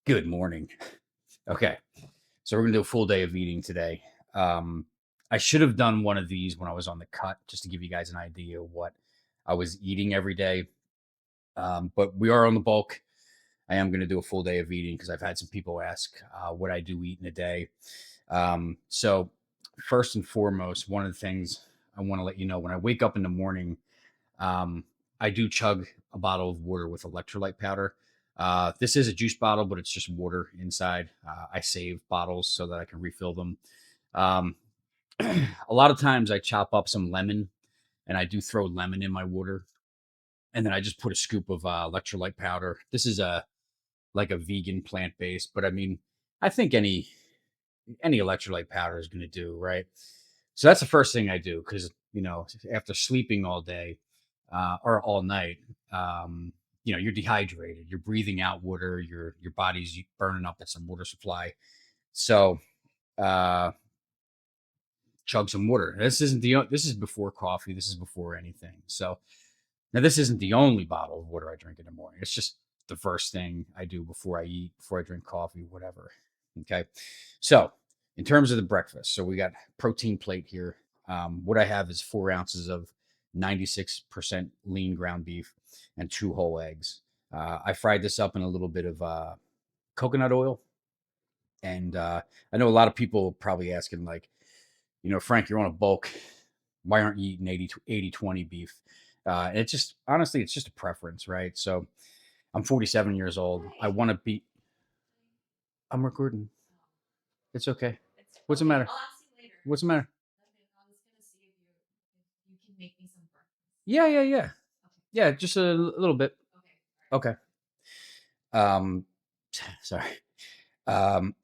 Good morning. Okay, so we're gonna do a full day of eating today. I should have done one of these when I was on the cut, just to give you guys an idea of what I was eating every day. But we are on the bulk. I am gonna do a full day of eating because I've had some people ask what I do eat in a day. So first and foremost, one of the things I want to let you know when I wake up in the morning, um, I do chug a bottle of water with electrolyte powder. This is a juice bottle, but it's just water inside. I save bottles so that I can refill them. Um, a lot of times I chop up some lemon and I do throw lemon in my water. And then I just put a scoop of electrolyte powder. This is a like a vegan plant based, but I mean, I think any electrolyte powder is going to do, right? So that's the first thing I do because after sleeping all day or all night, um, you're dehydrated. You're breathing out water. Your body's burning up at some water supply. So uh, chug some water. This is before coffee. This is before anything. So now this isn't the only bottle of water I drink in the morning. It's just the first thing I do before I eat, before I drink coffee, whatever. Okay. So in terms of the breakfast, so we got protein plate here. What I have is 4 ounces of 96% lean ground beef and two whole eggs. I fried this up in a little bit of coconut oil. And I know a lot of people probably asking, like, Frank, you're on a bulk. Why aren't you eating 80/20 beef? And it's just, honestly, it's just a preference, right? So I'm 47 years old. I Hi. want to be, I'm recording. Oh, It's okay. it's What's the okay. matter? I'll ask you later. What's the matter? Okay, I was gonna see if you can make me some breakfast. Yeah, yeah, yeah. Okay. Yeah, just a little bit. Okay. All right. Okay. Um, sorry. Um,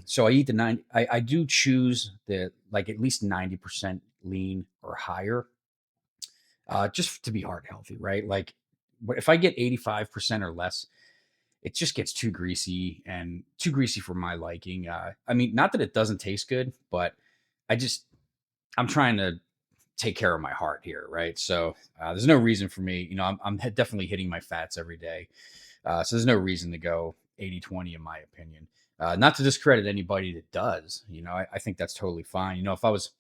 so I eat the I do choose the like at least 90% lean or higher, just to be heart healthy, right? Like, if I get 85% or less, it just gets too greasy and too greasy for my liking. I mean, not that it doesn't taste good, but I just I'm trying to take care of my heart here, right? So there's no reason for me. I'm definitely hitting my fats every day, so there's no reason to go 80/20 in my opinion. Not to discredit anybody that does. I think that's totally fine. If I was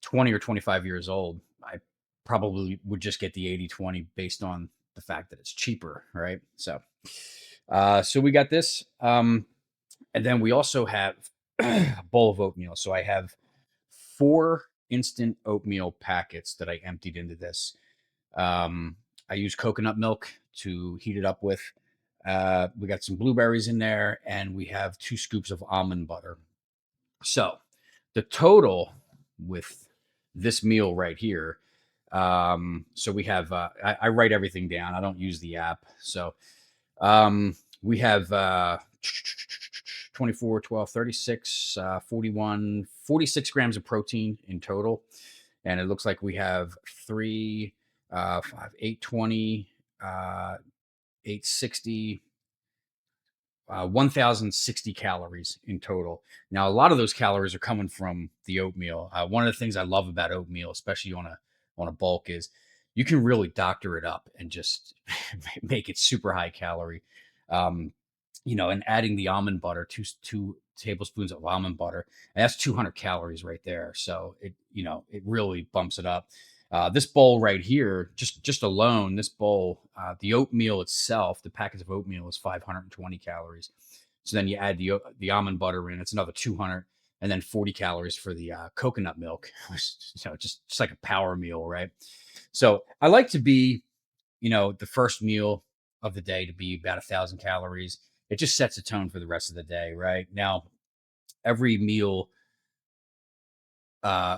20 or 25 years old, I probably would just get the 80/20 based on the fact that it's cheaper, right? So we got this. And then we also have a bowl of oatmeal. So I have four instant oatmeal packets that I emptied into this. Um, I use coconut milk to heat it up with. We got some blueberries in there, and we have 2 scoops of almond butter. So the total with this meal right here. So we have, I write everything down. I don't use the app. So we have 24, 12, 36, 41, 46 grams of protein in total. And it looks like we have three, 5, 820, 860, 1,060 calories in total. Now, a lot of those calories are coming from the oatmeal. One of the things I love about oatmeal, especially on a bulk, is you can really doctor it up and just make it super high calorie. Um, and adding the almond butter, two tablespoons of almond butter, and that's 200 calories right there. So it really bumps it up. This bowl right here, just alone, this bowl, the oatmeal itself, the packets of oatmeal is 520 calories. So then you add the almond butter in, it's another 200, and then 40 calories for the coconut milk. Just like a power meal, right? So I like to be, the first meal of the day to be about 1,000 calories. It just sets a tone for the rest of the day, right? Now, every meal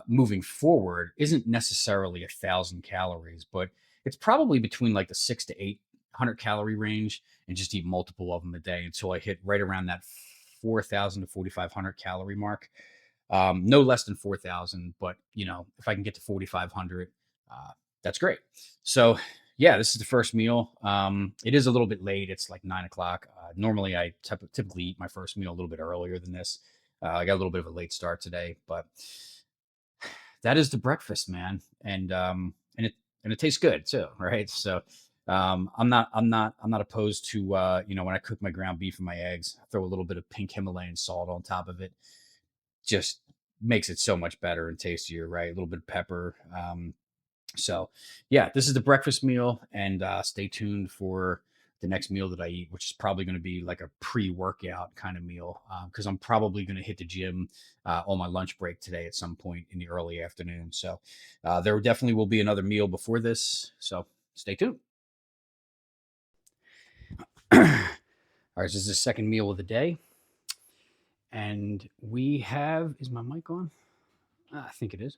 moving forward isn't necessarily 1,000 calories, but it's probably between like the 6 to 800 calorie range, and just eat multiple of them a day until I hit right around that 4,000 to 4,500 calorie mark. No less than 4,000, but if I can get to 4,500, uh, that's great. So yeah, this is the first meal. It is a little bit late. It's like 9 o'clock. Normally I typically eat my first meal a little bit earlier than this. I got a little bit of a late start today, but that is the breakfast, man. And it tastes good too, right? So I'm not opposed to when I cook my ground beef and my eggs, throw a little bit of pink Himalayan salt on top of it. Just makes it so much better and tastier, right? A little bit of pepper. So, yeah, this is the breakfast meal, and stay tuned for the next meal that I eat, which is probably going to be like a pre-workout kind of meal, because I'm probably going to hit the gym on my lunch break today at some point in the early afternoon. So, there definitely will be another meal before this. So, stay tuned. All right, so this is the second meal of the day, and we have. Is my mic on? I think it is.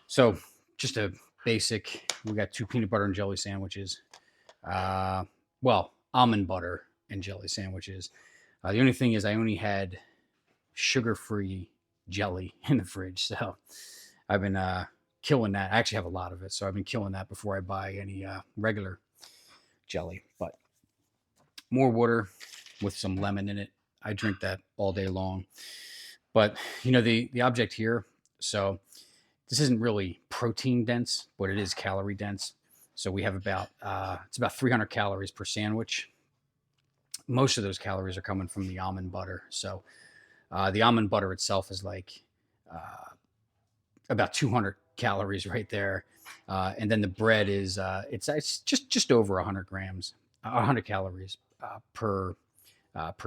So, just a basic. We got two peanut butter and jelly sandwiches. Uh, well, almond butter and jelly sandwiches. The only thing is, I only had sugar-free jelly in the fridge, so I've been killing that. I actually have a lot of it, so I've been killing that before I buy any regular jelly. But more water with some lemon in it. I drink that all day long. But the object here. So this isn't really protein dense, but it is calorie dense. So we have it's about 300 calories per sandwich. Most of those calories are coming from the almond butter. So the almond butter itself is like about 200 calories right there, and then the bread is it's just over 100 grams, 100 calories per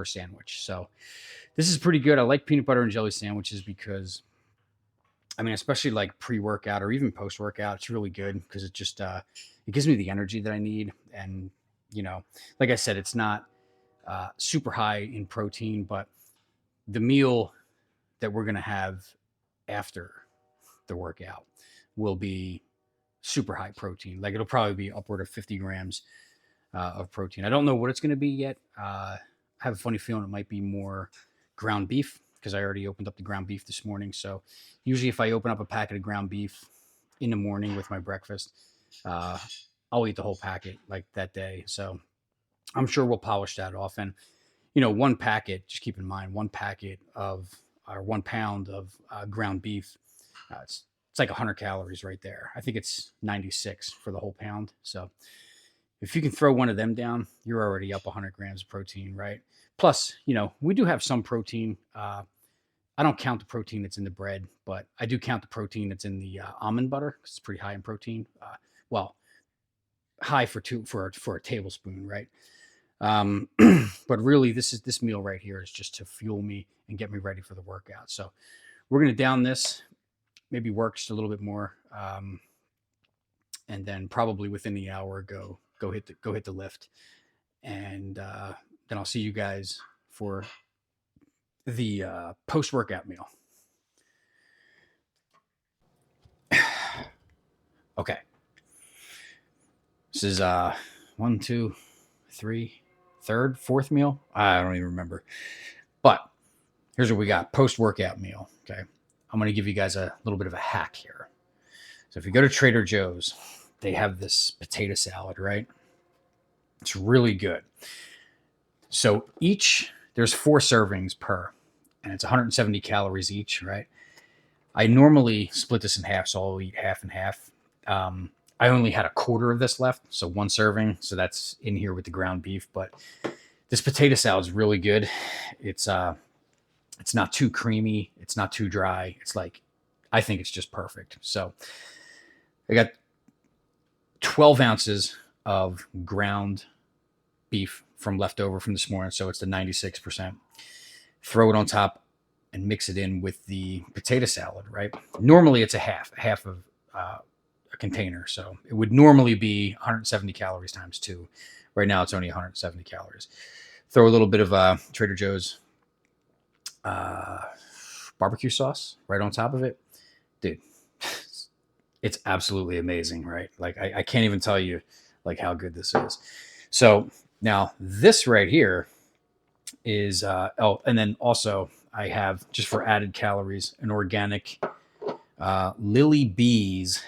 sandwich. So this is pretty good. I like peanut butter and jelly sandwiches because I mean, especially like pre-workout or even post-workout, it's really good because it gives me the energy that I need. And like I said, it's not super high in protein, but the meal that we're gonna have after the workout will be super high protein. Like it'll probably be upward of 50 grams of protein. I don't know what it's going to be yet. I have a funny feeling it might be more ground beef because I already opened up the ground beef this morning. So usually, if I open up a packet of ground beef in the morning with my breakfast, uh, I'll eat the whole packet like that day. So I'm sure we'll polish that off. And one packet. Just keep in mind, 1 packet of or 1 pound of ground beef. It's like 100 calories right there. I think it's 96 for the whole pound. So if you can throw one of them down, you're already up 100 grams of protein, right? Plus, we do have some protein. I don't count the protein that's in the bread, but I do count the protein that's in the almond butter because it's pretty high in protein. Well, high for a tablespoon, right? But really, this meal right here is just to fuel me and get me ready for the workout. So we're gonna down this, maybe work just a little bit more, and then probably within the hour go hit the lift, and then I'll see you guys for the post workout meal. Okay, this is one, two, three, third, fourth meal. I don't even remember, but here's what we got: post workout meal. Okay, I'm gonna give you guys a little bit of a hack here. So if you go to Trader Joe's, they have this potato salad, right? It's really good. So there's 4 servings per, and it's 170 calories each, right? I normally split this in half, so I'll eat half and half. I only had a quarter of this left, so 1 serving. So that's in here with the ground beef. But this potato salad is really good. It's not too creamy. It's not too dry. I think it's just perfect. So I got 12 ounces of ground beef from leftover from this morning. So it's the 96%. Throw it on top and mix it in with the potato salad, right? Normally it's a half of a container. So it would normally be 170 calories times 2. Right now it's only 170 calories. Throw a little bit of Trader Joe's barbecue sauce right on top of it. Dude, it's absolutely amazing, right? Like I can't even tell you like how good this is. So now this right here is and then also I have, just for added calories, an organic Lily Bees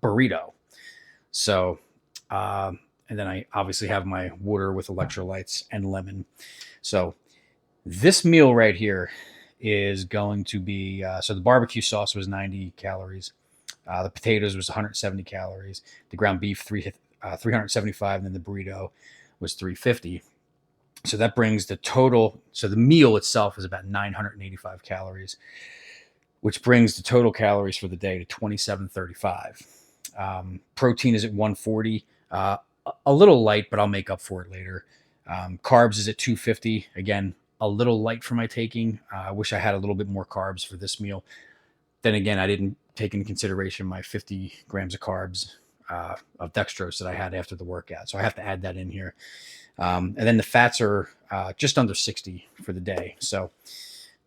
burrito. So and then I obviously have my water with electrolytes and lemon. So this meal right here is going to be so the barbecue sauce was 90 calories. The potatoes was 170 calories. The ground beef 375, and then the burrito was 350. So that brings the total. So the meal itself is about 985 calories, which brings the total calories for the day to 2735. Protein is at 140, a little light, but I'll make up for it later. Carbs is at 250. Again, a little light for my taking. I wish I had a little bit more carbs for this meal. Then again, I didn't take into consideration my 50 grams of carbs of dextrose that I had after the workout. So I have to add that in here. And then the fats are just under 60 for the day. So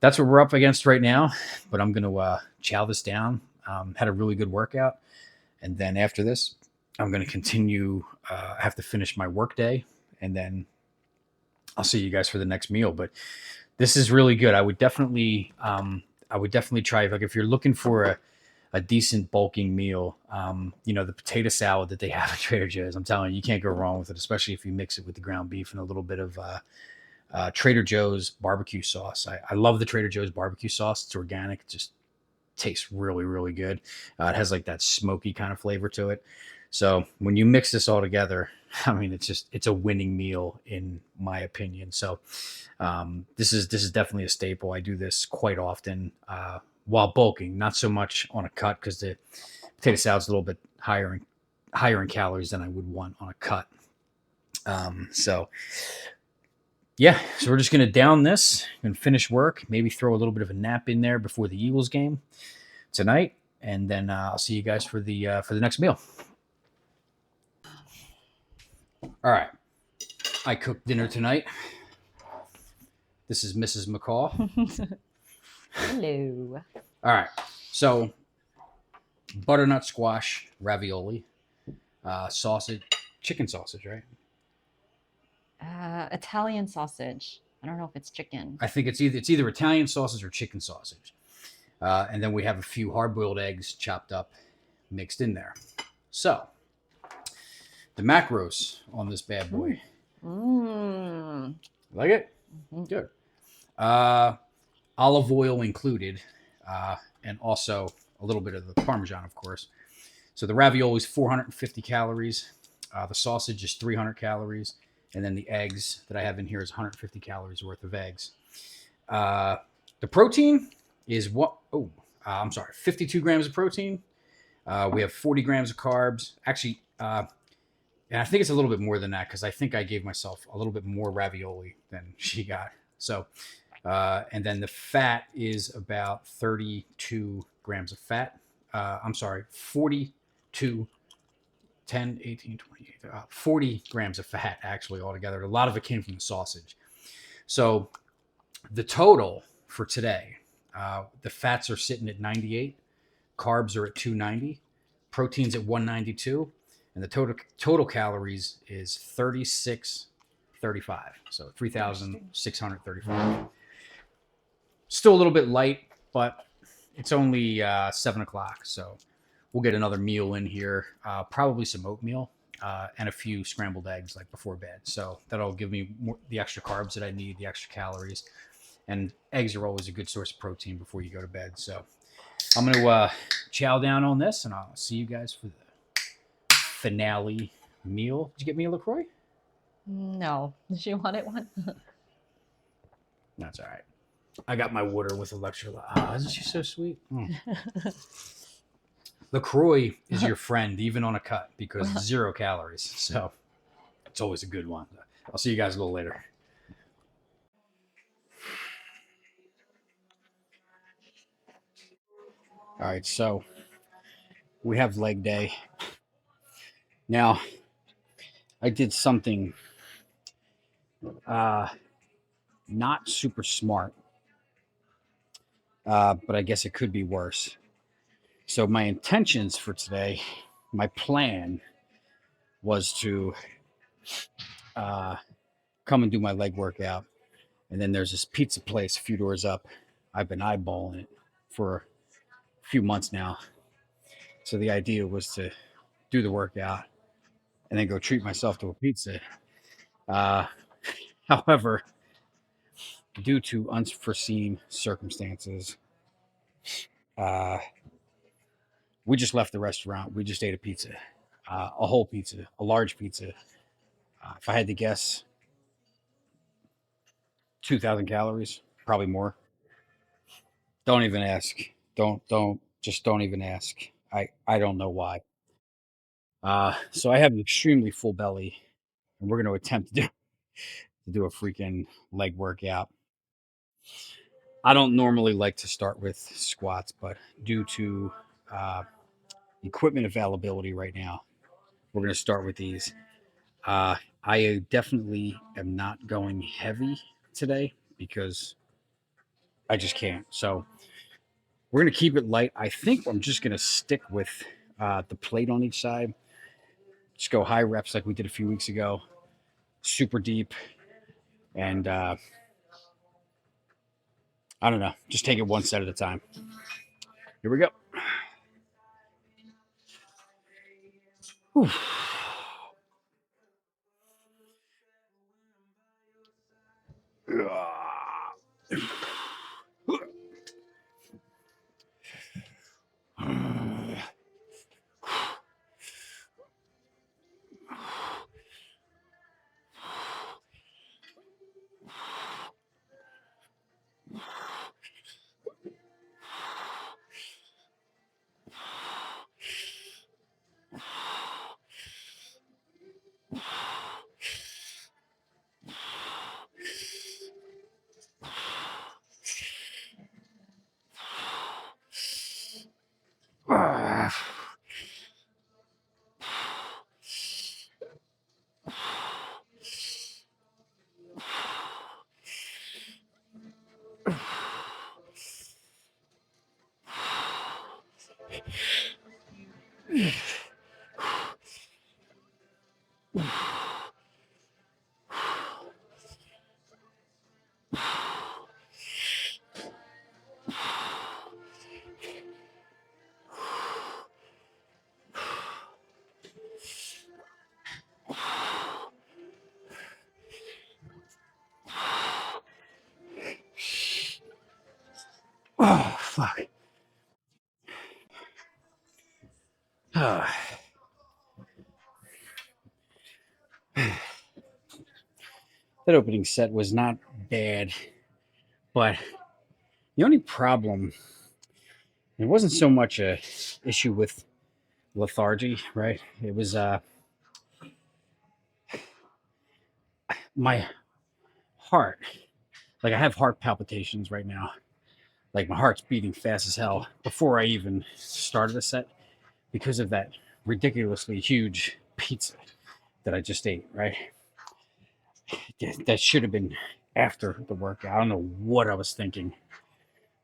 that's what we're up against right now. But I'm going to chow this down. Had a really good workout. And then after this, I'm going to continue. I have to finish my work day. And then I'll see you guys for the next meal. But this is really good. I would definitely try, like, if you're looking for a decent bulking meal, the potato salad that they have at Trader Joe's, I'm telling you, you can't go wrong with it, especially if you mix it with the ground beef and a little bit of Trader Joe's barbecue sauce. I love the Trader Joe's barbecue sauce. It's organic. It just tastes really, really good. It has like that smoky kind of flavor to it. So when you mix this all together, I mean, it's a winning meal in my opinion. So this is definitely a staple. I do this quite often while bulking, not so much on a cut because the potato salad's a little bit higher in calories than I would want on a cut. So we're just gonna down this and finish work. Maybe throw a little bit of a nap in there before the Eagles game tonight, and then I'll see you guys for the next meal. All right, I cooked dinner tonight. This is Mrs. McCall. Hello. All right, so butternut squash ravioli, sausage, chicken sausage, right? Italian sausage. I don't know if it's chicken. I think it's either Italian sausage or chicken sausage. And then we have a few hard-boiled eggs chopped up, mixed in there. So the macros on this bad boy. Like it? Mm-hmm. Good. Olive oil included, and also a little bit of the Parmesan, of course. So the ravioli is 450 calories. The sausage is 300 calories. And then the eggs that I have in here is 150 calories worth of eggs. The protein is 52 grams of protein. We have 40 grams of carbs. Actually, and I think it's a little bit more than that because I think I gave myself a little bit more ravioli than she got. So, and then the fat is about 32 grams of fat. 42, 10, 18, 28, 40 grams of fat actually altogether. A lot of it came from the sausage. So the total for today, the fats are sitting at 98, carbs are at 290, proteins at 192, and the total calories is 3635. So 3,635. Still a little bit light, but it's only 7 o'clock. So we'll get another meal in here, probably some oatmeal and a few scrambled eggs like before bed. So that'll give me the extra carbs that I need, the extra calories. And eggs are always a good source of protein before you go to bed. So I'm going to chow down on this, and I'll see you guys for the finale meal. Did you get me a LaCroix? No. Did you want it one? That's all right. I got my water with electrolyte. Isn't she so sweet? LaCroix is your friend, even on a cut, because 0 calories. So it's always a good one. I'll see you guys a little later. All right, so we have leg day. Now, I did something not super smart, but I guess it could be worse. So my intentions for today, my plan was to come and do my leg workout. And then there's this pizza place a few doors up. I've been eyeballing it for a few months now. So the idea was to do the workout and then go treat myself to a pizza. However, due to unforeseen circumstances, we just left the restaurant. We just ate a pizza. a whole pizza, a large pizza. If I had to guess, 2,000 calories, probably more. Don't even ask. Don't even ask. I don't know why. So I have an extremely full belly, and we're going to attempt to do a freaking leg workout. I don't normally like to start with squats, but due to uh, equipment availability right now, we're going to start with these. I definitely am not going heavy today because I just can't. So we're going to keep it light. I think I'm just going to stick with the plate on each side. Just go high reps like we did a few weeks ago, super deep, and I don't know, just take it one set at a time. Here we go. Whew. Oh, fuck. That opening set was not bad, but the only problem, it wasn't so much a issue with lethargy, right? It was my heart. Like I have heart palpitations right now. Like my heart's beating fast as hell before I even started the set because of that ridiculously huge pizza that I just ate, right? That should have been after the workout. I don't know what I was thinking,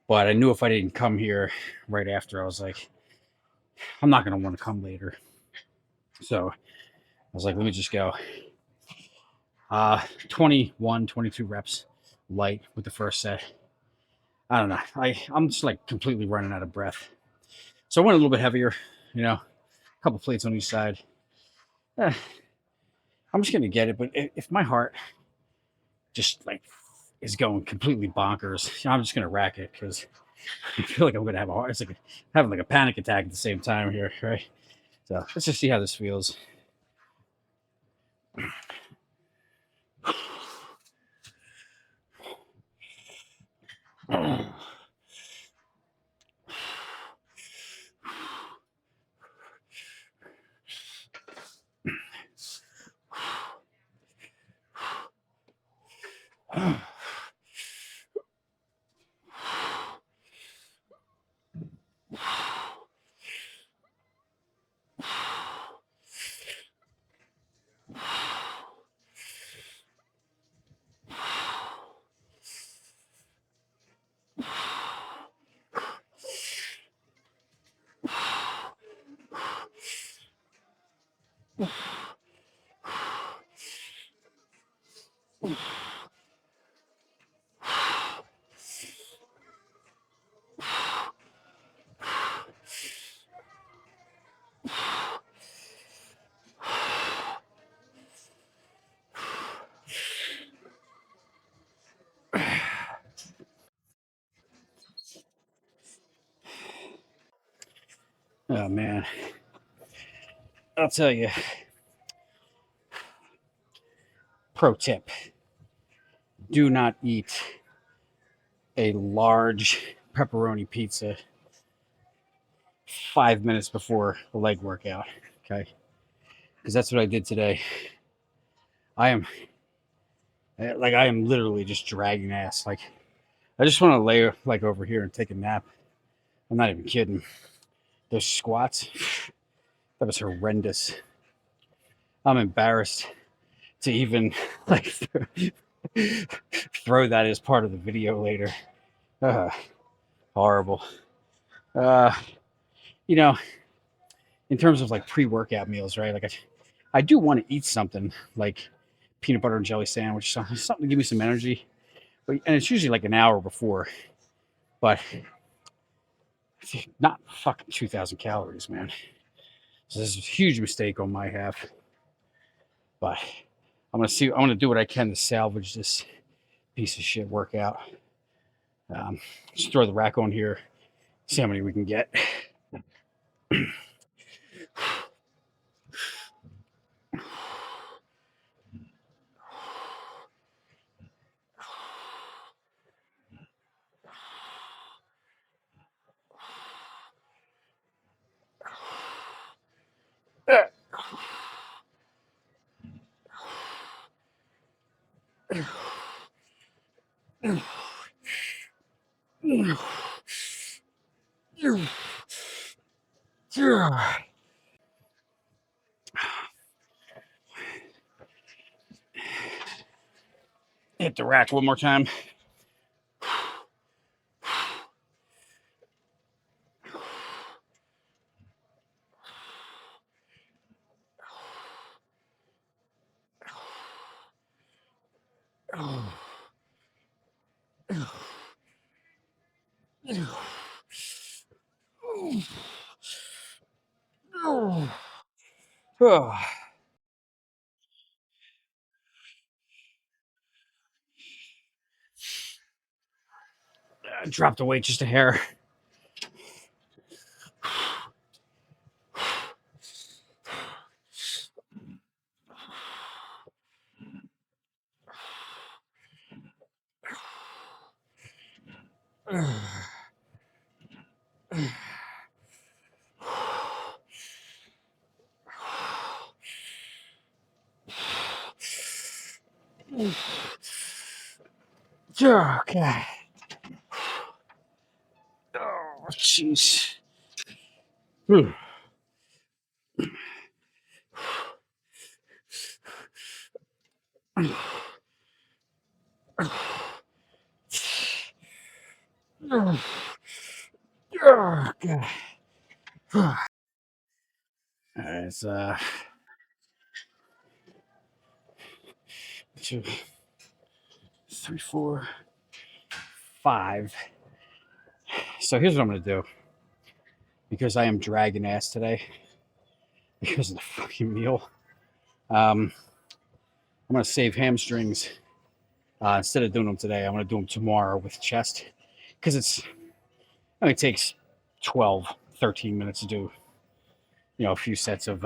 but I knew if I didn't come here right after, I was like, I'm not going to want to come later. So I was like, let me just go. 21, 22 reps light with the first set. I don't know. I'm just like completely running out of breath. So I went a little bit heavier, a couple plates on each side. Eh, I'm just going to get it. But if my heart just like is going completely bonkers, I'm just going to rack it because I feel like I'm going to have a heart. It's like having like a panic attack at the same time here, right? So let's just see how this feels. Oh man. I'll tell you. Pro tip: do not eat a large pepperoni pizza 5 minutes before a leg workout. Okay, because that's what I did today. I am literally just dragging ass. Like I just want to lay like over here and take a nap. I'm not even kidding. Those squats, that was horrendous. I'm embarrassed to even like throw that as part of the video later. Horrible. Uh, you know, in terms of like pre-workout meals, right? Like I do want to eat something like peanut butter and jelly sandwich, something to give me some energy. But and it's usually like an hour before, but not fucking 2,000 calories, man. So this is a huge mistake on my half. But I'm gonna do what I can to salvage this piece of shit workout. Just throw the rack on here, see how many we can get. Hit the rack one more time. Dropped the weight just a hair. Okay. Oh, jeez. Okay. It's 2, 3, 4, 5. So here's what I'm gonna do because I am dragging ass today because of the fucking meal. I'm gonna save hamstrings. Instead of doing them today, I'm gonna do them tomorrow with chest because it only takes 12, 13 minutes to do, a few sets of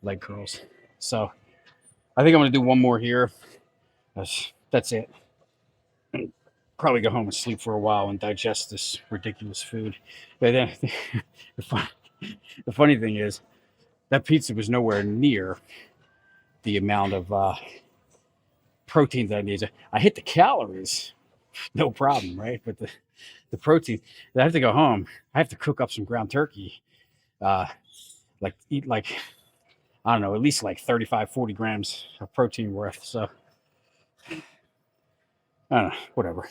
leg curls. So I think I'm gonna do one more here. That's it. And probably go home and sleep for a while and digest this ridiculous food. But then the funny thing is that pizza was nowhere near the amount of protein that I need. I hit the calories, no problem, right? But the protein, I have to go home. I have to cook up some ground turkey, eat like, I don't know, at least like 35, 40 grams of protein worth. So I don't know, whatever.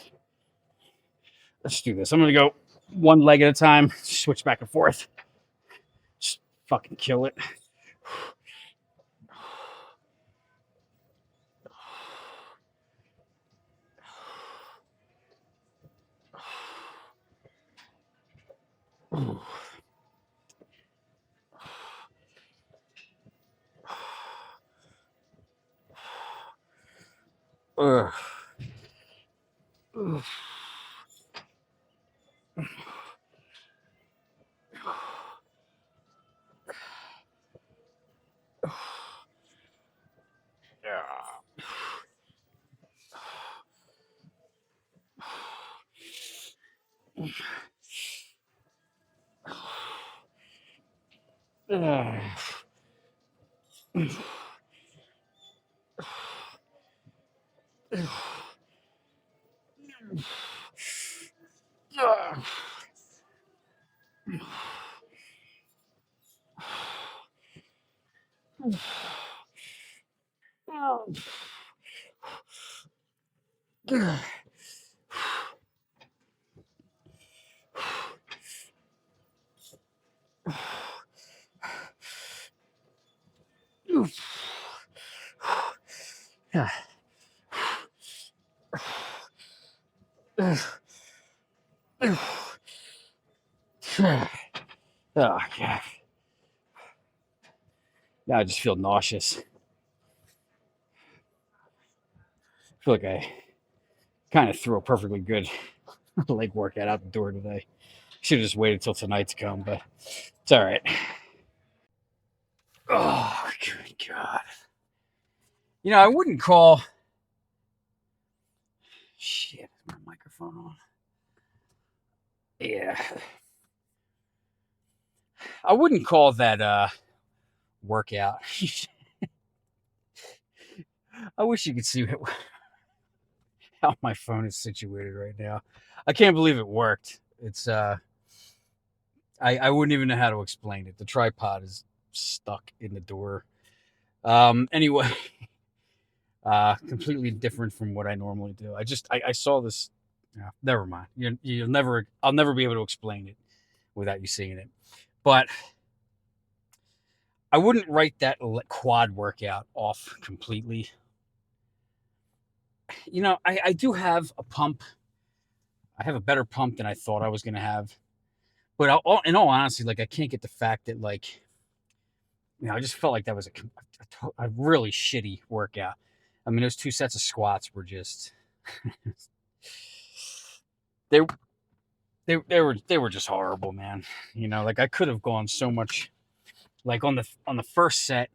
Let's do this. I'm going to go one leg at a time, switch back and forth. Just fucking kill it. Ugh. Ugh. Oh, God. Now I just feel nauseous. I feel like I kind of threw a perfectly good leg workout out the door today. Should have just waited till tonight to come, but it's all right. Oh, good God. You know, I wouldn't call. Shit, is my microphone on? Yeah. I wouldn't call that workout. I wish you could see how my phone is situated right now. I can't believe it worked. It's I wouldn't even know how to explain it. The tripod is stuck in the door. Anyway, completely different from what I normally do. I saw this. Yeah, never mind. I'll never be able to explain it without you seeing it. But I wouldn't write that quad workout off completely. You know, I do have a pump. I have a better pump than I thought I was going to have. But in all honesty, like I can't get the fact that like, you know, I just felt like that was a really shitty workout. I mean, those 2 sets of squats were just they were just horrible, man. You know, like I could have gone so much. Like on the first set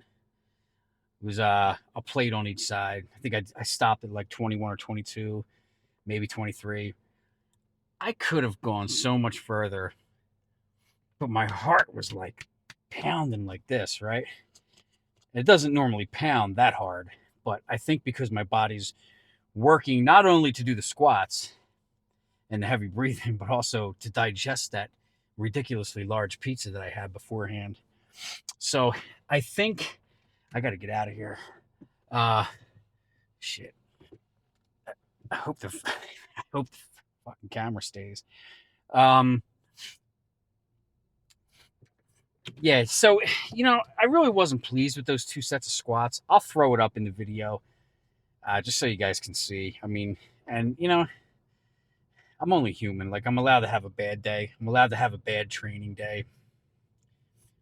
was a plate on each side. I think I stopped at like 21 or 22, maybe 23. I could have gone so much further, but my heart was like pounding like this, right? It doesn't normally pound that hard, but I think because my body's working not only to do the squats and the heavy breathing, but also to digest that ridiculously large pizza that I had beforehand. So I think I got to get out of here. Shit. I hope the fucking camera stays. Yeah, so you know, I really wasn't pleased with those 2 sets of squats. I'll throw it up in the video, just so you guys can see. I mean, and you know, I'm only human. Like I'm allowed to have a bad day. I'm allowed to have a bad training day.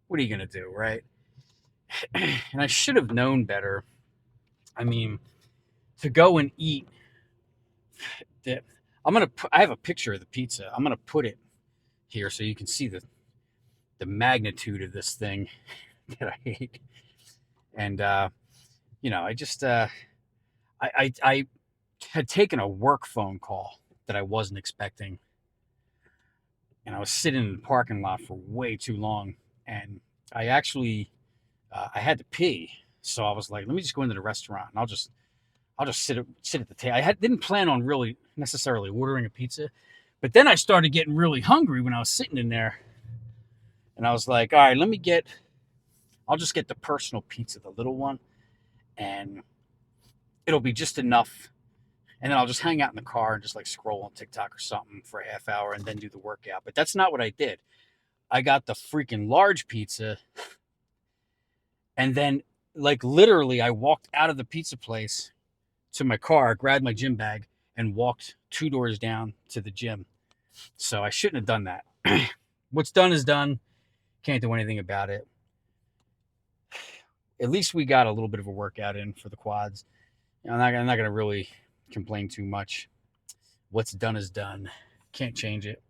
What are you gonna do, right? And I should have known better. I mean, to go and eat. I have a picture of the pizza. I'm gonna put it here so you can see the magnitude of this thing that I ate. And you know, I had taken a work phone call that I wasn't expecting, and I was sitting in the parking lot for way too long, and I actually I had to pee, so I was like, let me just go into the restaurant and I'll just sit at the table. Didn't plan on really necessarily ordering a pizza, but then I started getting really hungry when I was sitting in there, and I was like, all right, I'll just get the personal pizza, the little one, and it'll be just enough. And then I'll just hang out in the car and just like scroll on TikTok or something for a half hour and then do the workout. But that's not what I did. I got the freaking large pizza. And then, like, literally, I walked out of the pizza place to my car, grabbed my gym bag, and walked 2 doors down to the gym. So I shouldn't have done that. What's done is done. Can't do anything about it. At least we got a little bit of a workout in for the quads. I'm not going to really complain too much. What's done is done. Can't change it.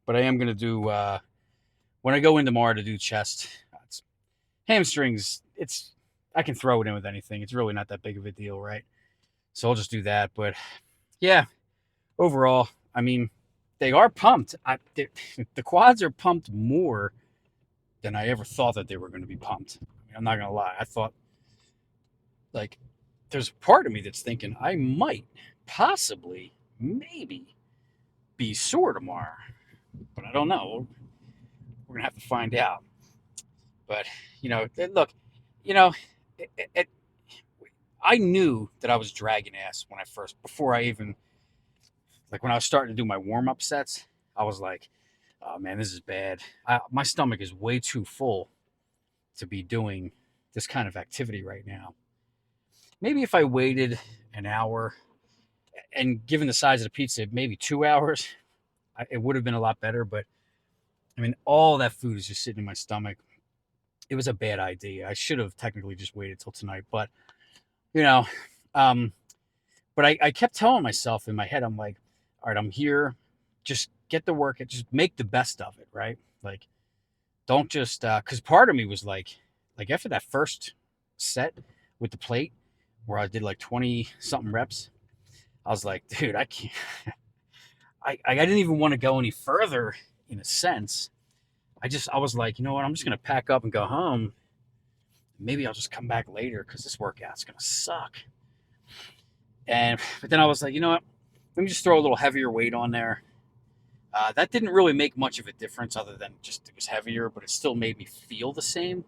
But I am going to do, when I go in tomorrow to do chest, hamstrings, I can throw it in with anything. It's really not that big of a deal, right? So I'll just do that. But yeah, overall, I mean, They are pumped. The quads are pumped more than I ever thought that they were going to be pumped. I mean, I'm not going to lie. I thought, like, there's a part of me that's thinking I might, possibly, maybe be sore tomorrow, but I don't know. We're going to have to find out. But, look, you know, it, I knew that I was dragging ass before I even, like, when I was starting to do my warm up sets, I was like, oh man, this is bad. My stomach is way too full to be doing this kind of activity right now. Maybe if I waited an hour, and given the size of the pizza, maybe 2 hours, it would have been a lot better. But I mean, all that food is just sitting in my stomach. It was a bad idea. I should have technically just waited till tonight. But, you know, um, but I kept telling myself in my head, I'm like, all right, I'm here. Just get the work. Just make the best of it, right? Like, don't just, because part of me was like after that first set with the plate where I did like 20 something reps, I was like, dude, I can't, I didn't even want to go any further in a sense. I was like, you know what? I'm just going to pack up and go home. Maybe I'll just come back later because this workout's going to suck. But then I was like, you know what? Let me just throw a little heavier weight on there. That didn't really make much of a difference other than just it was heavier, but it still made me feel the same.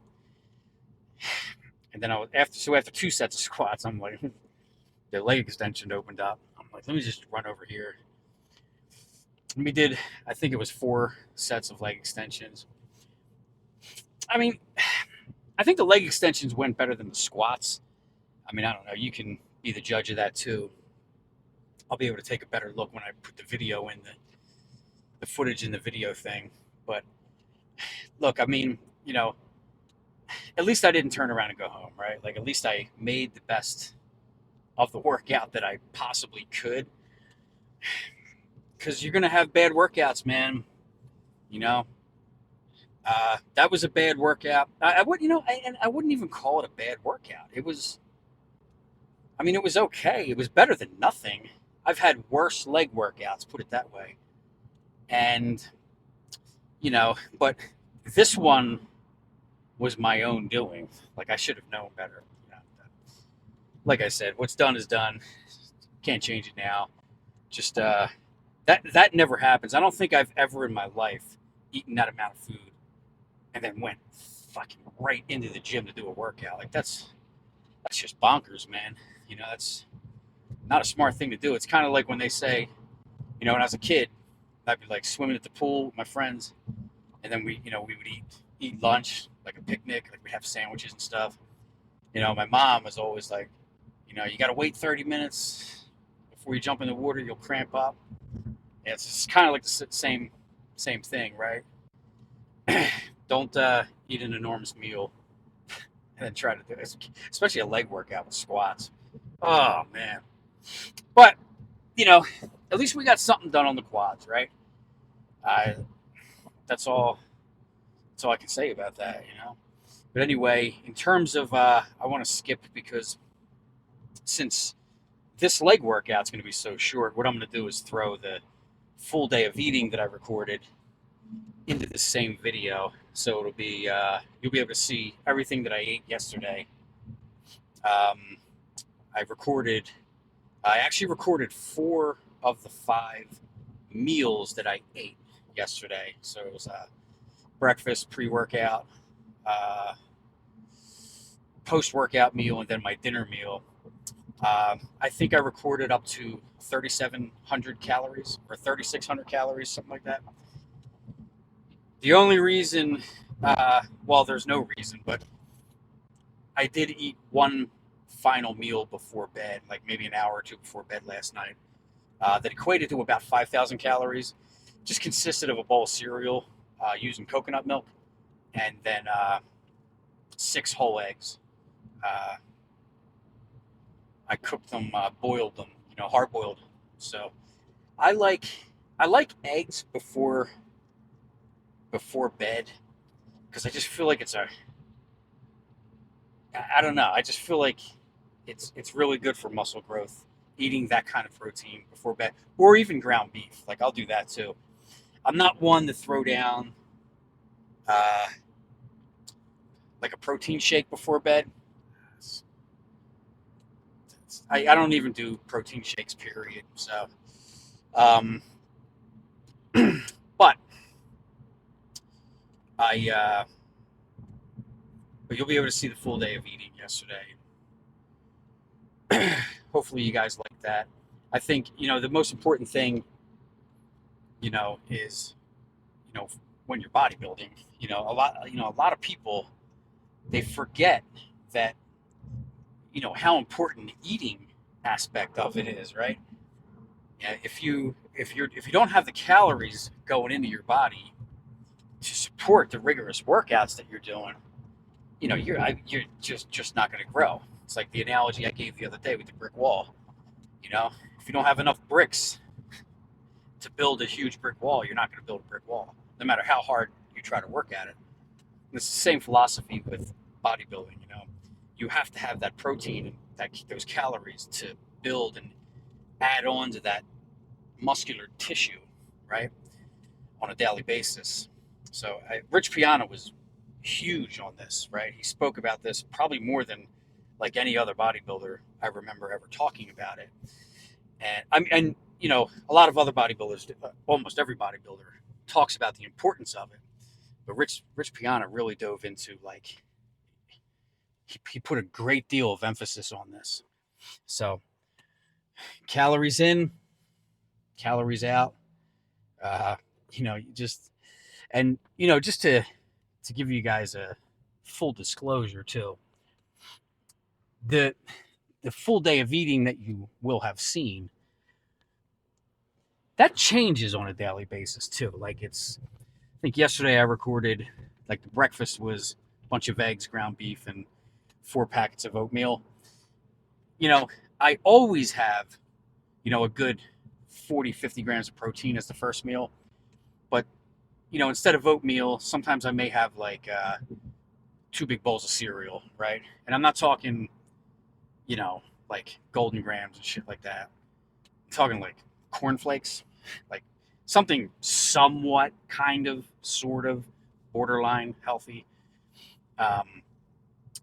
And then after 2 sets of squats, I'm like, the leg extension opened up. I'm like, let me just run over here. And we did, I think it was 4 sets of leg extensions. I mean, I think the leg extensions went better than the squats. I mean, I don't know. You can be the judge of that too. I'll be able to take a better look when I put the video in the footage in the video thing. But look, I mean, at least I didn't turn around and go home, right? Like, at least I made the best of the workout that I possibly could. Because you're going to have bad workouts, man. That was a bad workout. I wouldn't even call it a bad workout. It was okay. It was better than nothing. I've had worse leg workouts, put it that way. And, but this one was my own doing. Like, I should have known better. Like I said, what's done is done. Can't change it now. Just that never happens. I don't think I've ever in my life eaten that amount of food and then went fucking right into the gym to do a workout. Like, that's just bonkers, man. That's not a smart thing to do. It's kind of like when they say, when I was a kid, I'd be like swimming at the pool with my friends, and then we would eat lunch, like a picnic, like we'd have sandwiches and stuff. My mom was always like, you got to wait 30 minutes before you jump in the water, you'll cramp up. And it's just kind of like the same thing, right? Don't eat an enormous meal and then try to do it, especially a leg workout with squats. Oh man. But at least we got something done on the quads, right? That's all I can say about that. But anyway, in terms of I want to skip because since this leg workout's going to be so short, what I'm going to do is throw the full day of eating that I recorded into the same video, so it'll be you'll be able to see everything that I ate yesterday. I actually recorded 4 of the 5 meals that I ate yesterday. So it was breakfast, pre-workout, post-workout meal, and then my dinner meal. I think I recorded up to 3,700 calories or 3,600 calories, something like that. The only reason, there's no reason, but I did eat one final meal before bed, like maybe an hour or 2 before bed last night, that equated to about 5,000 calories. Just consisted of a bowl of cereal using coconut milk, and then 6 whole eggs. I cooked them, boiled them, hard boiled. So I like eggs before bed because I just feel like I don't know. I just feel like it's really good for muscle growth eating that kind of protein before bed, or even ground beef. Like I'll do that too. I'm not one to throw down uh, like a protein shake before bed. I don't even do protein shakes, period. So, um, but I, but you'll be able to see the full day of eating yesterday. Hopefully, you guys like that. I think the most important thing, is when you're bodybuilding. A lot of people, they forget that how important the eating aspect of it is, right? Yeah, if you don't have the calories going into your body to support the rigorous workouts that you're doing, you're just not going to grow. It's like the analogy I gave the other day with the brick wall. If you don't have enough bricks to build a huge brick wall, you're not going to build a brick wall, no matter how hard you try to work at it. And it's the same philosophy with bodybuilding. You have to have that protein and those calories to build and add on to that muscular tissue, right, on a daily basis. So Rich Piana was huge on this, right? He spoke about this probably more than like any other bodybuilder I remember ever talking about it. And a lot of other bodybuilders, almost every bodybuilder, talks about the importance of it. But Rich Piana really dove into he put a great deal of emphasis on this. So calories in, calories out. Just to give you guys a full disclosure too, the full day of eating that you will have seen, that changes on a daily basis too. Like I think yesterday I recorded, like the breakfast was a bunch of eggs, ground beef, and 4 packets of oatmeal. I always have, a good 40, 50 grams of protein as the first meal. But, instead of oatmeal, sometimes I may have like 2 big bowls of cereal, right? And I'm not talking, like Golden Grams and shit like that. I'm talking like cornflakes, like something somewhat, kind of, sort of, borderline healthy.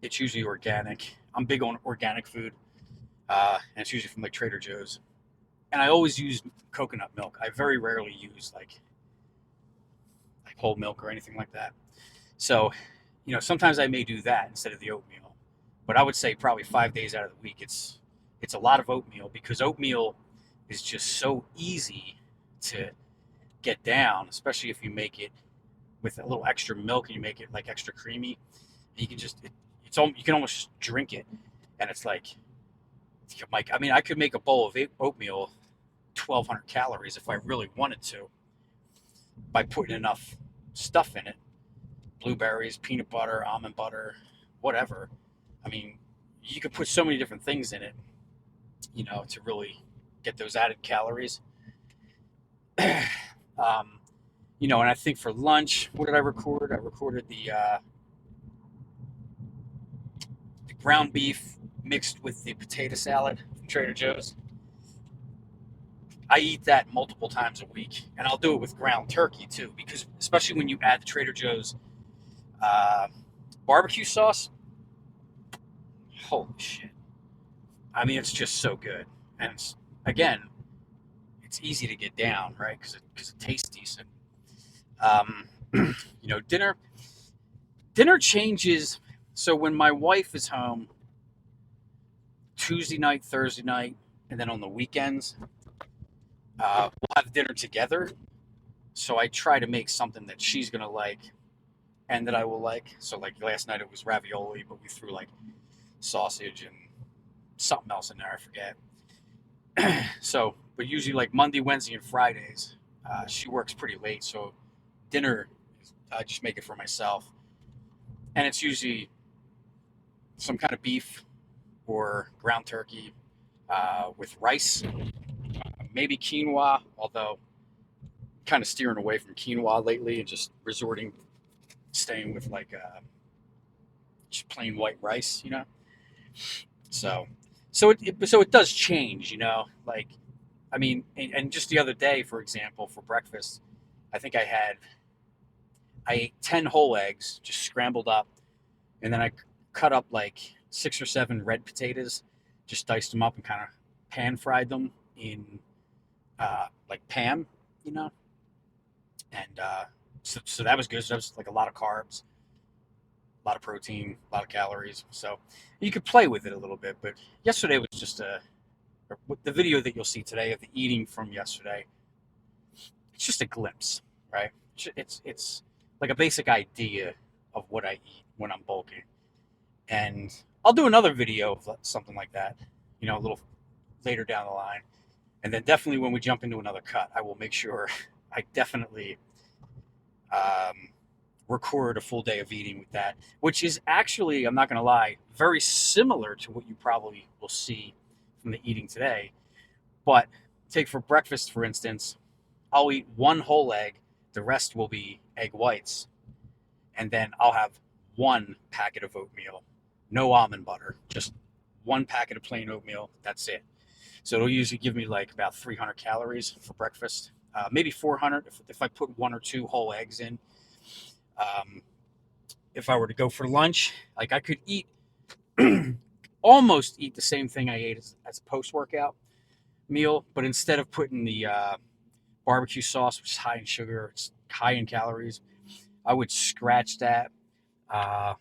It's usually organic. I'm big on organic food, and it's usually from like Trader Joe's. And I always use coconut milk. I very rarely use like whole milk or anything like that. So, sometimes I may do that instead of the oatmeal. But I would say probably 5 days out of the week, it's a lot of oatmeal, because oatmeal is just so easy to get down, especially if you make it with a little extra milk and you make it like extra creamy. You can you can almost drink it, and it's like I could make a bowl of oatmeal 1,200 calories if I really wanted to, by putting enough stuff in it: blueberries, peanut butter, almond butter, whatever. You could put so many different things in it, to really get those added calories. And I think for lunch, what did I record? I recorded the ground beef mixed with the potato salad from Trader Joe's. I eat that multiple times a week, and I'll do it with ground turkey too, because especially when you add the Trader Joe's barbecue sauce, holy shit. It's just so good. And it's easy to get down, right? Because it tastes decent. Dinner changes. So when my wife is home, Tuesday night, Thursday night, and then on the weekends, we'll have dinner together. So I try to make something that she's gonna like and that I will like. So like last night it was ravioli, but we threw like sausage and something else in there, I forget. But usually like Monday, Wednesday, and Fridays, she works pretty late, so dinner, I just make it for myself. And it's usually some kind of beef or ground turkey with rice, maybe quinoa, although kind of steering away from quinoa lately and just staying with like just plain white rice, So So it does change, you know. Like, I mean, and just the other day, for example, for breakfast, I think I ate 10 whole eggs, just scrambled up, and then I cut up like 6 or 7 red potatoes, just diced them up and kind of pan fried them in like Pam, you know, and so that was good. So that was like a lot of carbs, a lot of protein, a lot of calories. So you could play with it a little bit. But yesterday was just the video that you'll see today of the eating from yesterday. It's just a glimpse, right? It's like a basic idea of what I eat when I'm bulking, and I'll do another video of something like that, you know, a little later down the line, and then definitely when we jump into another cut, I will make sure I definitely um, record a full day of eating with that, which is actually, I'm not going to lie, very similar to what you probably will see from the eating today. But take for breakfast, for instance, I'll eat 1 whole egg, the rest will be egg whites, and then I'll have 1 packet of oatmeal, no almond butter, just 1 packet of plain oatmeal. That's it. So it'll usually give me like about 300 calories for breakfast, maybe 400 if I put 1 or 2 whole eggs in. Um, if I were to go for lunch, like I could eat almost eat the same thing I ate as a post workout meal, but instead of putting the barbecue sauce, which is high in sugar, it's high in calories, I would scratch that. Uh,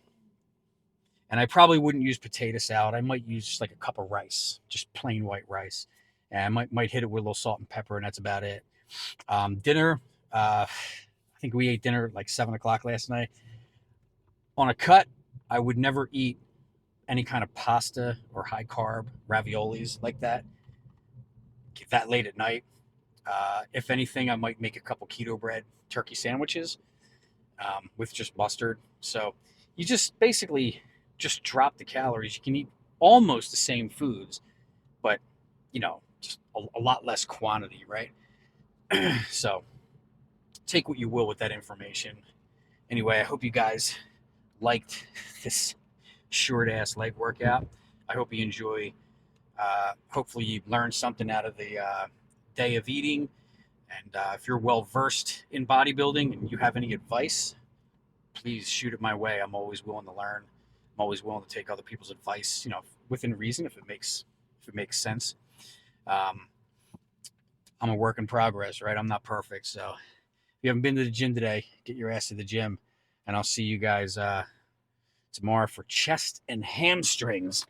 and I probably wouldn't use potato salad. I might use just like a cup of rice, just plain white rice. And I might hit it with a little salt and pepper, and that's about it. Dinner, I think we ate dinner at like 7 o'clock last night. On a cut, I would never eat any kind of pasta or high carb raviolis like that. Get that late at night. If anything, I might make a couple keto bread turkey sandwiches with just mustard. So you just basically just drop the calories. You can eat almost the same foods, but you know, just a lot less quantity, right? So take what you will with that information. Anyway, I hope you guys liked this short ass leg workout. I hope you enjoy. Hopefully, you learned something out of the day of eating. And if you're well versed in bodybuilding and you have any advice, please shoot it my way. I'm always willing to learn. I'm always willing to take other people's advice, you know, within reason, if it makes sense. I'm a work in progress, right? I'm not perfect, so if you haven't been to the gym today, get your ass to the gym, and I'll see you guys tomorrow for chest and hamstrings.